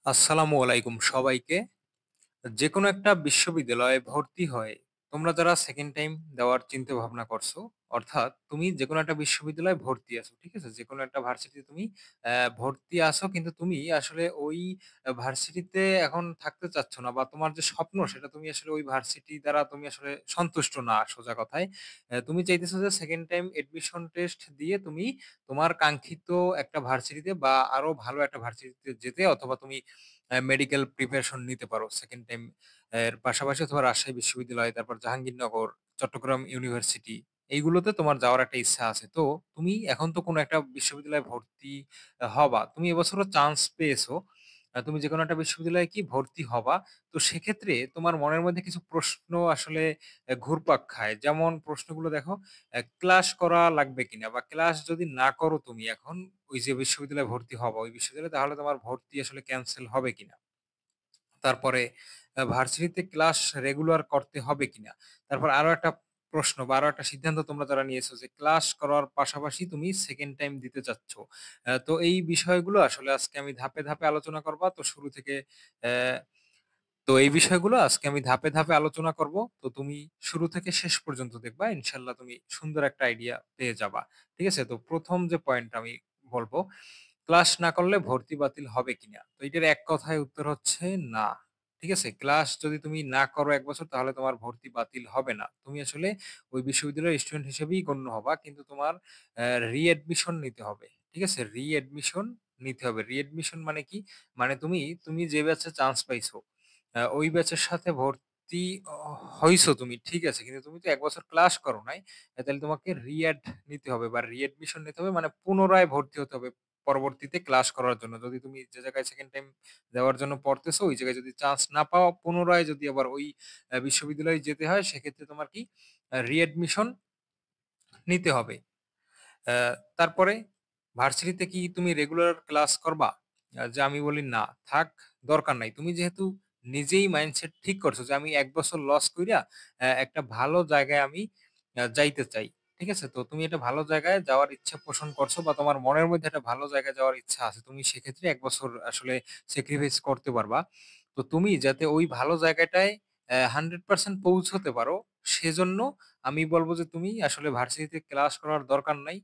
আসসালামু আলাইকুম সবাইকে। যেকোনো একটা বিশ্ববিদ্যালয়ে ভর্তি হয়ে তোমরা যারা সেকেন্ড টাইম দেওয়ার চিন্তা ভাবনা করছো, অর্থাৎ তুমি যেকোনো একটা বিশ্ববিদ্যালয়ে ভর্তি আছো, ঠিক আছে? যেকোনো একটা ভার্সিটিতে তুমি ভর্তি আছো, কিন্তু তুমি আসলে ওই ভার্সিটিতে এখন থাকতে চাচ্ছ না, বা তোমার যে স্বপ্ন সেটা তুমি আসলে ওই ভার্সিটি দ্বারা তুমি আসলে সন্তুষ্ট না, সোজা কথায়। তুমি চাইতেছো যে সেকেন্ড টাইম এডমিশন টেস্ট দিয়ে তুমি তোমার কাঙ্ক্ষিত একটা ভার্সিটিতে বা আরো ভালো একটা ভার্সিটিতে যেতে, অথবা তুমি মেডিকেল প্রিপারেশন নিতে পারো সেকেন্ড টাইম এর পাশাপাশি, অথবা রাজশাহী বিশ্ববিদ্যালয়, তারপর জাহাঙ্গীরনগর, চট্টগ্রাম ইউনিভার্সিটি, এইগুলোতে তোমার যাওয়ার একটা ইচ্ছা আছে। তো তুমি এখন তো কোনো একটা বিশ্ববিদ্যালয়ে ভর্তি হবা। তুমি এবছরও চান্স পেয়েছো। তুমি যেকোনো একটা বিশ্ববিদ্যালয়ে কি ভর্তি হবা। তো সেক্ষেত্রে তোমার মনের মধ্যে কিছু প্রশ্ন আসলে ঘুরপাক খায়। যেমন প্রশ্নগুলো দেখো, ক্লাস করা লাগবে কিনা? বা ক্লাস যদি না করো তুমি এখন ওই যে বিশ্ববিদ্যালয়ে ভর্তি হবা, ওই বিশ্ববিদ্যালয়ে, তাহলে তোমার ভর্তি আসলে ক্যানসেল হবে কিনা? তারপরে ভার্সিটিতে ক্লাস রেগুলার করতে হবে কিনা? তারপর আরো একটা প্রশ্ন বা আরো একটা সিদ্ধান্ত তোমরা যারা নিয়েছো যে ক্লাস করার পাশাপাশি তুমি সেকেন্ড টাইম দিতে চাচ্ছ। তো এই বিষয়গুলো আসলে আজকে আমি ধাপে, ধাপে আলোচনা করবা। তো শুরু থেকে অ্যা তো এই বিষয়গুলো আজকে আমি ধাপে, ধাপে আলোচনা করব। তো তুমি শুরু থেকে শেষ পর্যন্ত দেখবা। ইনশাআল্লাহ তুমি সুন্দর একটা আইডিয়া পেয়ে যাবা। ঠিক আছে? তো ১ম যে পয়েন্টটা আমি বলব, ক্লাস না করলে ভর্তি বাতিল হবে কিনা? তো এটার এক কথায় উত্তর হচ্ছে না। ঠিক আছে? ক্লাস যদি তুমি না করো ১ বছর, তাহলে তোমার ভর্তি বাতিল হবে না। তুমি আসলে ওই বিশ্ববিদ্যালয়ের স্টুডেন্ট হিসেবেই গণ্য হবা। কিন্তু তোমার রি-অ্যাডমিশন নিতে হবে। ঠিক আছে? রি-অ্যাডমিশন নিতে হবে। রি-অ্যাডমিশন মানে কি? মানে তুমি যে ব্যাচে চান্স পাইছো, ওই ব্যাচের সাথে ভর্তি হইছো তুমি, ঠিক আছে। কিন্তু তুমি তো ১ বছর ক্লাস করো নাই। তাইলে তোমাকে রি-অ্যাড নিতে হবে বা রি-অ্যাডমিশন নিতে হবে। মানে পুনরায় ভর্তি হতে হবে পরবর্তীতে ক্লাস করার জন্য। যদি তুমি যে জায়গায় সেকেন্ড টাইম দেওয়ার জন্য পড়তেছো, ওই জায়গায় যদি চান্স না পাও, পুনরায় যদি আবার ওই বিশ্ববিদ্যালয়ে যেতে হয়, সেক্ষেত্রে তোমার কি রি-অ্যাডমিশন নিতে হবে। তারপরে ভার্সিটিতে কি তুমি রেগুলার ক্লাস করবা? যে আমি বলি না, থাক, দরকার নাই। তুমি যেহেতু নিজেই মাইন্ডসেট ঠিক করছো যে আমি ১ বছর লস কইরা একটা ভালো জায়গায় আমি যাইতে চাই। ঠিক আছে? তো তুমি একটা ভালো জায়গায় যাওয়ার ইচ্ছা পোষণ করছো, বা তোমার মনের মধ্যে একটা ভালো জায়গায় যাওয়ার ইচ্ছা আছে। তুমি সেক্ষেত্রে ১ বছর আসলে স্যাক্রিফাইস করতে পারবা। তো তুমি যাতে ওই ভালো জায়গাটায় 100% পৌঁছতে পারো, সেজন্য আমি বলব যে তুমি আসলে ভার্সিটিতে ক্লাস করার দরকার নাই।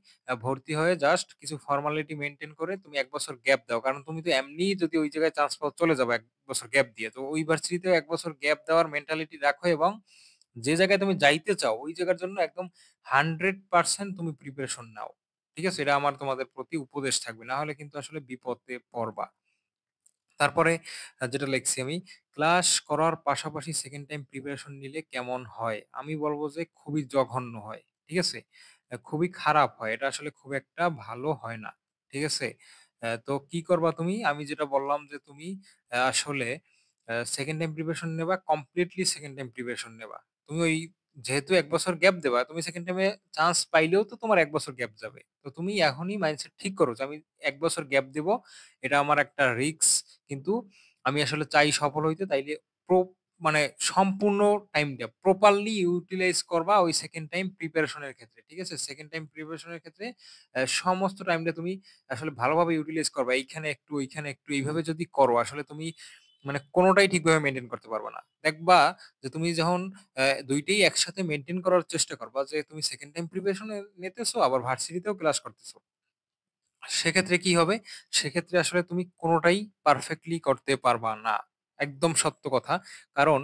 ভর্তি হয়ে জাস্ট কিছু ফর্মালিটি মেইনটেইন করে তুমি ১ বছর গ্যাপ দাও। কারণ তুমি তো এমনিই যদি ওই জায়গায় চান্স পাও, চলে যাবা ১ বছর গ্যাপ দিয়ে। তো ওই ভার্সিটিতেও ১ বছর গ্যাপ দেওয়ার মেন্টালিটি রাখো, এবং যে জায়গায় তুমি যাইতে চাও, ওই জায়গার জন্য একদম 100% তুমি প্রিপারেশন নাও। ঠিক আছে? এটা আমার তোমাদের প্রতি উপদেশ থাকবে। না হলে কিন্তু আসলে বিপদে পড়বা। তারপরে যেটা লিখছি আমি, ক্লাস করার পাশাপাশি সেকেন্ড টাইম প্রিপারেশন নিলে কেমন হয়? আমি বলব যে খুবই জঘন্য হয়। ঠিক আছে? খুবই খারাপ হয়। এটা আসলে খুব একটা ভালো হয় না। ঠিক আছে? তো কি করবা তুমি? আমি যেটা বললাম যে তুমি আসলে সেকেন্ড টাইম প্রিপারেশন নেবা, কমপ্লিটলি সেকেন্ড টাইম প্রিপারেশন নেবা। তুমি ওই যেহেতু ১ বছর গ্যাপ দেবা, তুমি সেকেন্ড টাইমে চান্স পাইলেও তো তোমার ১ বছর গ্যাপ যাবে। তো তুমি এখনই মাইন্ডসেট ঠিক করো যে আমি ১ বছর গ্যাপ দিব। এটা আমার একটা রিস্ক, কিন্তু আমি আসলে চাই সফল হইতে। তাইলে প্রো মানে সম্পূর্ণ টাইমটা প্রপারলি ইউটিলাইজ করবা ওই সেকেন্ড টাইম প্রিপারেশন এর ক্ষেত্রে। ঠিক আছে? সেকেন্ড টাইম প্রিপারেশন এর ক্ষেত্রে সমস্ত টাইমটা তুমি আসলে ভালোভাবে ইউটিলাইজ করবা। এইখানে একটু, ওইখানে একটু, এইভাবে যদি করো, আসলে তুমি মানে কোনটাই ঠিকভাবে মেইনটেইন করতে পারবা না। দেখবা যে তুমি যখন ২ টাই একসাথে মেইনটেইন করার চেষ্টা করবা, যে তুমি সেকেন্ড টাইম প্রিপারেশন নিতেছো, আবার ভার্সিটিতেও ক্লাস করতেছো। সেক্ষেত্রে কি হবে? সেক্ষেত্রে আসলে তুমি কোনটাই পারফেক্টলি করতে পারবা না। একদম সত্য কথা। কারণ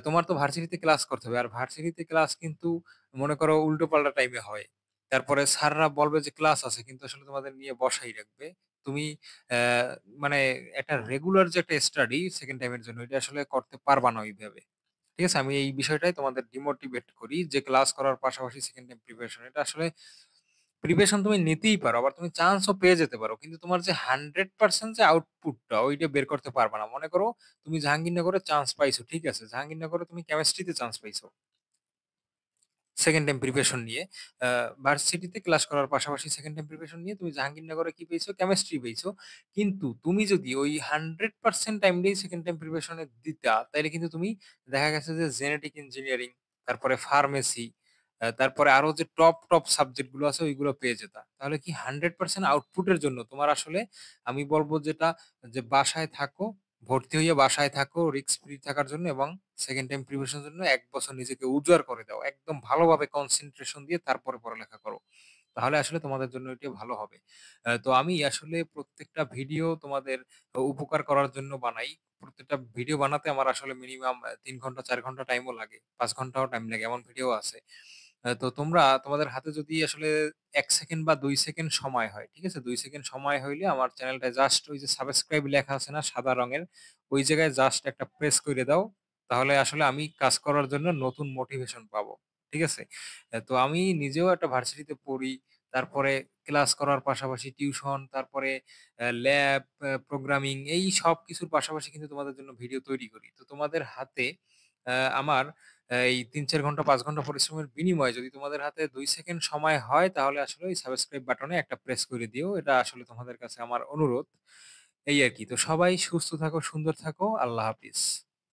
তোমার তো ভার্সিটিতে ক্লাস করতে হবে। আর ভার্সিটিতে ক্লাস কিন্তু মনে করো উল্টোপাল্টা টাইমে হয়। তারপরে স্যাররা বলবে যে ক্লাস আছে, কিন্তু আসলে তোমাদের নিয়ে বসাই রাখবে। তুমি অ্যা মানে একটা রেগুলার যে একটা স্টাডি সেকেন্ড টাইম এর জন্য, এটা আসলে করতে পারবা না ওইভাবে। ঠিক আছে? আমি এই বিষয়টাই তোমাদের ডিমোটিভেট করি যে ক্লাস করার পাশাপাশি সেকেন্ড টাইম প্রিপারেশন, এটা আসলে প্রিপারেশন তুমি নিতেই পারো। আবার তুমি চান্সও পেয়ে যেতে পারো। কিন্তু তোমার যে 100% যে আউটপুটটা, ওইটা বের করতে পারবা না। মনে করো তুমি জাহাঙ্গীরনগরে চান্স পাইছো। ঠিক আছে? জাহাঙ্গীরনগরে তুমি কেমিস্ট্রিতে চান্স পাইছো। সেকেন্ড টাইম প্রিপারেশন নিয়ে। আ ভার্সিটিতে ক্লাস করার পাশাপাশি সেকেন্ড টাইম প্রিপারেশন নিয়ে তুমি জাহাঙ্গীরনগরে কি পেয়েছো? কেমিস্ট্রি পেয়েছো। কিন্তু তুমি যদি ওই 100% টাইমটাই সেকেন্ড টাইম প্রিপারেশন এ দিতা, তাইলে কিন্তু তুমি দেখা গেছে যে জেনেটিক ইঞ্জিনিয়ারিং, তারপরে ফার্মেসি, তারপরে আরো যে টপ সাবজেক্ট গুলো আছে, ওইগুলো পেয়ে যেতা। তাহলে কি 100% আউটপুট এর জন্য তোমার আসলে, আমি বলব যেটা, যে বাসায় থাকো, ভর্তি হইয়া বাসায় থাকো রিস্ক ফ্রি থাকার জন্য এবং সেকেন্ড টাইম প্রিপারেশন এর জন্য ১ বছর নিজেকে উজাড় করে দাও। একদম ভালোভাবে কনসেনট্রেশন দিয়ে তারপরে পড়ালেখা করো। তাহলে আসলে তোমাদের জন্য এটি ভালো হবে। তো আমি আসলে প্রত্যেকটা ভিডিও তোমাদের উপকার করার জন্য বানাই। প্রত্যেকটা ভিডিও বানাতে আমার আসলে মিনিমাম ৩ ঘন্টা ৪ ঘন্টা টাইমও লাগে। ৫ ঘন্টাও টাইম লাগে। এমন ভিডিও আছে। তো তোমরা তোমাদের হাতে যদি আসলে ১ সেকেন্ড বা ২ সেকেন্ড সময় হয়, ঠিক আছে? ২ সেকেন্ড সময় হইলে আমার চ্যানেলটা জাস্ট ওই যে সাবস্ক্রাইব লেখা আছে না সাদা রঙের? ওই জায়গায় জাস্ট একটা প্রেস কইরে দাও। তাহলে আসলে আমি কাজ করার জন্য নতুন মোটিভেশন পাবো। ঠিক আছে? তো আমি নিজেও একটা ভার্সিটিতে পড়ি। তারপরে ক্লাস করার পাশাপাশি টিউশন, তারপরে ল্যাব, প্রোগ্রামিং এই সবকিছুর পাশাপাশি কিন্তু তোমাদের জন্য ভিডিও তৈরি করি। তো তোমাদের হাতে আমার এই ৩-৪ ঘন্টা ৫ ঘন্টা পরিশ্রমের বিনিময়ে যদি তোমাদের হাতে ২ সেকেন্ড সময় হয় তাহলে আসলে ওই সাবস্ক্রাইব বাটনে একটা প্রেস করে দিও। এটা আসলে তোমাদের কাছে আমার অনুরোধ। এই আরকি। তো সবাই সুস্থ থাকো, সুন্দর থাকো। আল্লাহ হাফিজ।